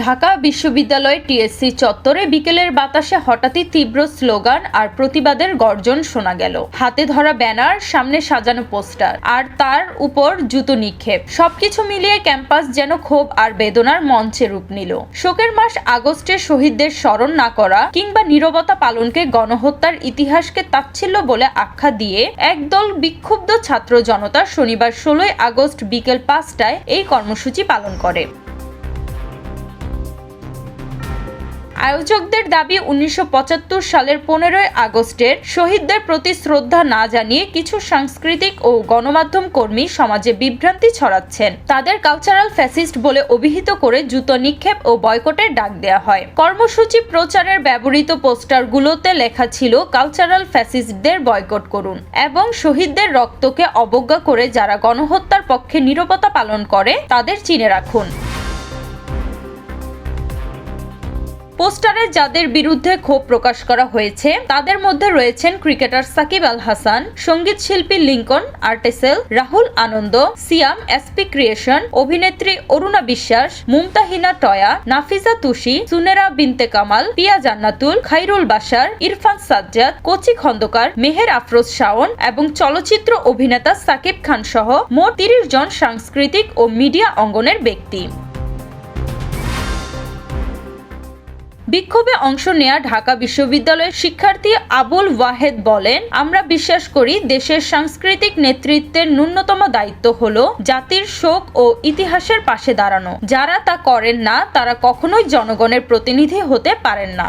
ঢাকা বিশ্ববিদ্যালয় টিএসসি চত্বরে বিকেলের বাতাসে হঠাৎই তীব্র স্লোগান আর প্রতিবাদের গর্জন শোনা গেল। হাতে ধরা ব্যানার, সামনে সাজানো পোস্টার আর তার উপর জুতো নিক্ষেপ, সবকিছু মিলিয়ে ক্যাম্পাস যেন ক্ষোভ আর বেদনার মঞ্চে রূপ নিল। শোকের মাস আগস্টে শহীদদের স্মরণ না করা কিংবা নীরবতা পালনকে গণহত্যার ইতিহাসকে তাচ্ছিল্য বলে আখ্যা দিয়ে একদল বিক্ষুব্ধ ছাত্র জনতা শনিবার 16 আগস্ট বিকেল 5টায় এই কর্মসূচি পালন করে। আয়োজকদের দাবি 1975 সালের 15 আগস্টের শহীদদের প্রতি শ্রদ্ধা না জানিয়ে কিছু সাংস্কৃতিক ও গণমাধ্যম কর্মী সমাজে বিভ্রান্তি ছড়াচ্ছেন। তাদের কালচারাল ফ্যাসিস্ট বলে অভিহিত করে জুতো নিক্ষেপ ও বয়কটের ডাক দেওয়া হয়। কর্মসূচি প্রচারের ব্যবহৃত পোস্টারগুলোতে লেখা ছিল কালচারাল ফ্যাসিস্টদের বয়কট করুন এবং শহীদদের রক্তকে অবজ্ঞা করে যারা গণহত্যার পক্ষে নীরবতা পালন করে তাদের চিনে রাখুন। পোস্টারে যাদের বিরুদ্ধে ক্ষোভ প্রকাশ করা হয়েছে তাদের মধ্যে রয়েছেন ক্রিকেটার সাকিব আল হাসান, সঙ্গীত শিল্পী লিঙ্কন আর্টেসেল, রাহুল আনন্দ, সিয়াম এসপি ক্রিয়েশন, অভিনেত্রী অরুণা বিশ্বাস, মুমতাহিনা টয়া, নাফিজা তুষি, সুনেরা বিনতে কামাল, পিয়া জান্নাতুল, খাইরুল বাশার, ইরফান সাজ্জাদ, কোচি খন্দকার, মেহের আফরোজ শাওন এবং চলচ্চিত্র অভিনেতা সাকিব খান সহ মোট 30 জন সাংস্কৃতিক ও মিডিয়া অঙ্গনের ব্যক্তি। বিক্ষোভে অংশ নেয়া ঢাকা বিশ্ববিদ্যালয়ের শিক্ষার্থী আবুল ওয়াহেদ বলেন, আমরা বিশ্বাস করি দেশের সাংস্কৃতিক নেতৃত্বের ন্যূনতম দায়িত্ব হলো জাতির শোক ও ইতিহাসের পাশে দাঁড়ানো। যারা তা করেন না তারা কখনোই জনগণের প্রতিনিধি হতে পারেন না।